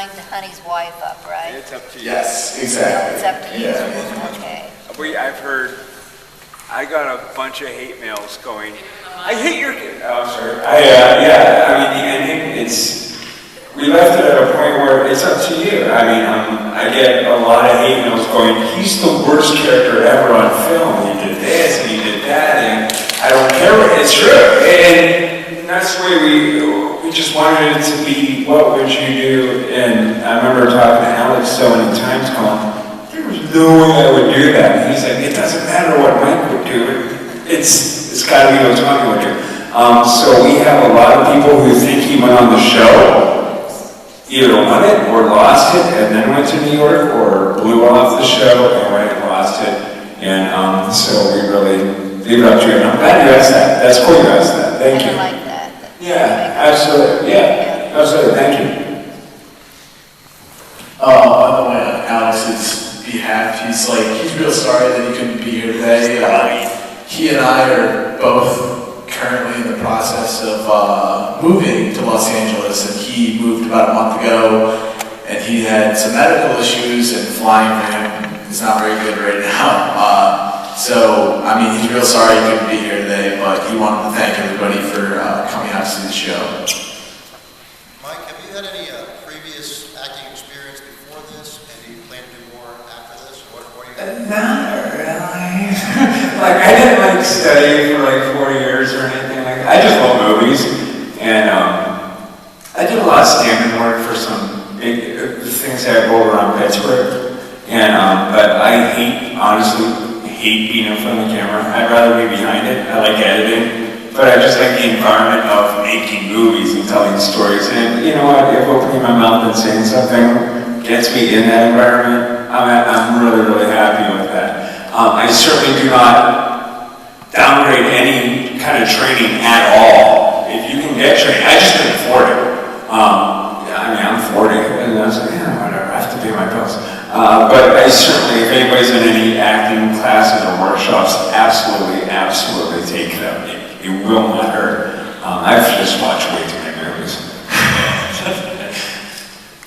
trying to hunt his wife up, right? It's up to you. Yes, exactly. It's up to you. Yeah. Okay. I've heard, I got a bunch of hate mails going, I hate your kid. Oh, sure. Yeah, I mean, the ending, we left it at a point where it's up to you. I mean, I get a lot of hate mails going, he's the worst character ever on film. He did this and he did that, and I don't care what, it's true. And that's the way we just wanted it to be, what would you do? And I remember talking to Alex so many times going, there was no way I would do that. And he's like, it doesn't matter what Mike would do. It's got to be what Tony would do. So we have a lot of people who think he went on the show, either won it or lost it and then went to New York, or blew off the show and went and lost it. And so we really leave it up to you. And I'm glad you asked that. That's cool you asked that. Thank you. I like that. Yeah, absolutely. Yeah, absolutely. Thank you. By the way, on Alex's behalf, he's real sorry that he couldn't be here today. He and I are both currently in the process of moving to Los Angeles, and he moved about a month ago, and he had some medical issues, and flying for him is not very good right now. So, I mean, he's real sorry he couldn't be here today, but he wanted to thank everybody for coming out to see the show. Mike, have you had any previous acting experience before this, and do you plan to do more after this? What are you Not really. I didn't study for 4 years or anything like that. I just love movies, and I did a lot of stand-in work for some big things that go around Pittsburgh, and but I honestly hate being in front of the camera. I'd rather be behind it. I like editing, but I just like the environment of making movies and telling stories. And you know what? If opening my mouth and saying something gets me in that environment, I'm really, really happy with that. I certainly do not downgrade any kind of training at all. If you can get training, I just couldn't afford it. I mean, I'm 40, and I was like, yeah, whatever, I have to pay my bills. But I certainly, if anybody's in any acting classes or workshops, absolutely take them. It will not hurt. I've just watched way too many movies.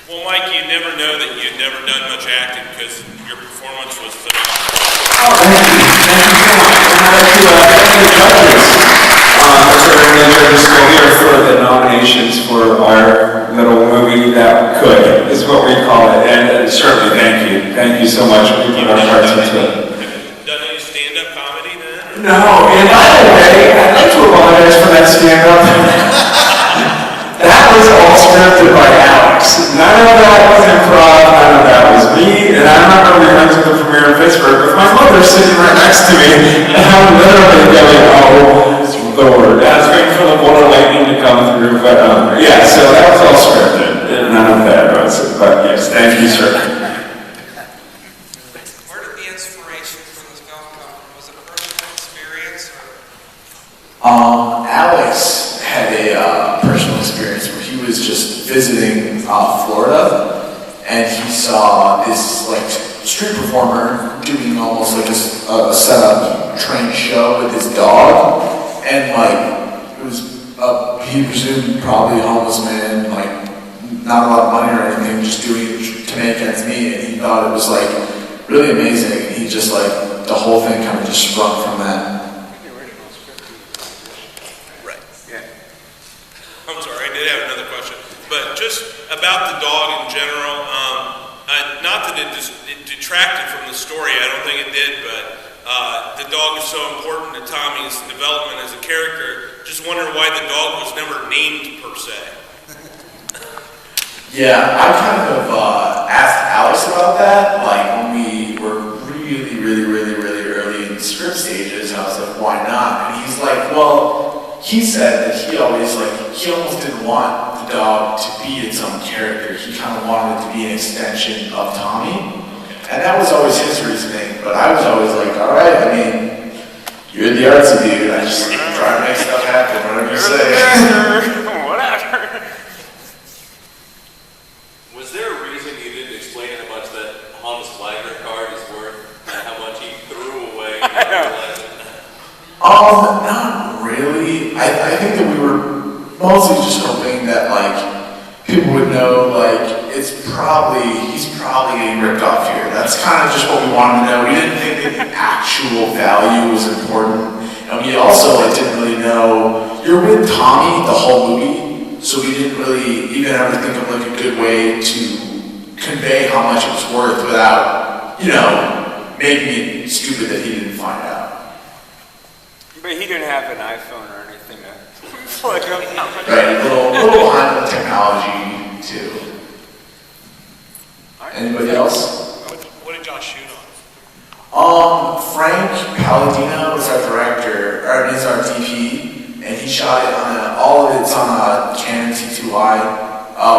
Well, Mike, you never know that you'd never done much acting because your performance was phenomenal. Oh, thank you. Thank you so much. And I'd like to thank the judges. The judges still here for the nominations for our little movie that could, is what we call it. And certainly thank you. Thank you so much for putting our hearts into it. Done any stand-up comedy then? No, and by the way, I'd like to apologize for that stand-up. That was all scripted by Alex. None of that was improv, none of that was me. And I remember we went to the premiere in Pittsburgh with my mother sitting right next to me, and I'm literally going, oh, Lord. I was waiting for the water lightning to come through, but yeah, so that was all scripted. None of that was, but yes, thank you, sir. Where did the inspiration for this film come from? Was it a personal experience, or? Alex had a personal experience where he was just visiting Florida, and he saw this street performer doing almost like a setup train show with his dog, and it was he presumed probably a homeless man, not a lot of money or anything, just doing it to make ends meet, and he thought it was really amazing, and he just the whole thing kind of just sprung from that. I'm sorry, I did have another question. But just about the dog in general, not that it detracted from the story, I don't think it did, but the dog is so important to Tommy's development as a character. Just wondering why the dog was never named per se. Yeah, I kind of asked Alex about that, when we were really early in the script stages. I was like, why not? And he's like, well, he said that he always he almost didn't want the dog to be its own character. He kind of wanted it to be an extension of Tommy. And that was always his reasoning, but I was always like, all right, I mean, you're the artsy dude, I just try to make stuff happen, whatever you say. Whatever. Was there a reason you didn't explain how much that Hans Wagner card is worth, and how much he threw away? Not really. I think that we were mostly just hoping that, people would know, it's ripped off here. That's kind of just what we wanted to know. We didn't think that the actual value was important. And we also didn't really know, you're with Tommy the whole movie, so we didn't really even ever think of a good way to convey how much it was worth without, making it stupid that he didn't find out. But he didn't have an iPhone or anything to plug up. Right, a little behind on the technology too. Anybody else? What did y'all shoot on? Frank Palladino is our director, or is our DP, and he shot it on all of it's on a Canon T2i.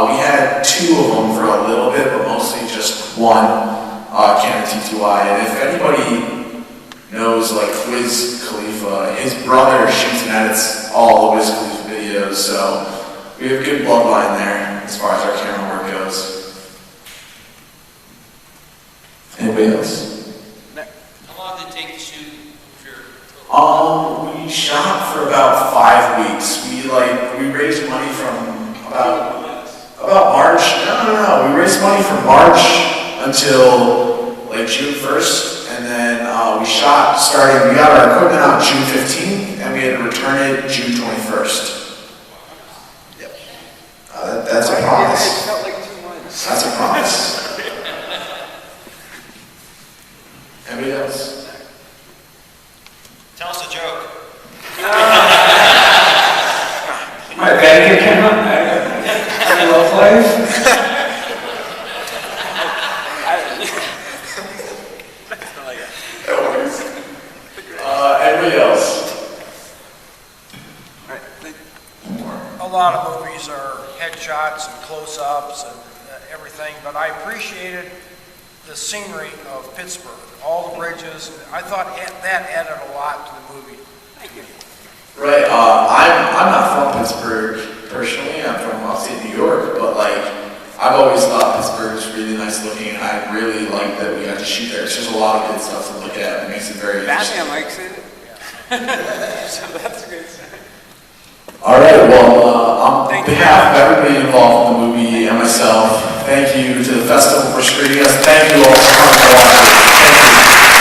We had two of them for a little bit, but mostly just one Canon T2i. And if anybody knows Wiz Khalifa, his brother shoots and edits all the Wiz Khalifa videos, so we have a good bloodline there as far as our camera work goes. Anybody else? How long did it take to shoot? We shot for about 5 weeks. We raised money from about March. No. We raised money from March until June 1st, and then we shot starting. We got our equipment out June 15th, and we had to return it June 21st. Yep. That's a promise. It felt like 2 months. That's a promise. Anybody else? Tell us a joke. My bank account, I love life. Anybody else? A lot of movies are headshots and close-ups and everything, but I appreciated the scenery of Pittsburgh, all the bridges. I thought that added a lot to the movie. Thank you. Right. I'm not from Pittsburgh personally. I'm from upstate New York, but I've always thought Pittsburgh was really nice looking, and I really like that we got to shoot there. It's just a lot of good stuff to look at. It makes it very interesting. Batman likes it. So that's a good sign. All right. Well, on behalf of everybody involved in the movie and myself, thank you to the festival for screening us. Thank you all for coming to watch it. Thank you.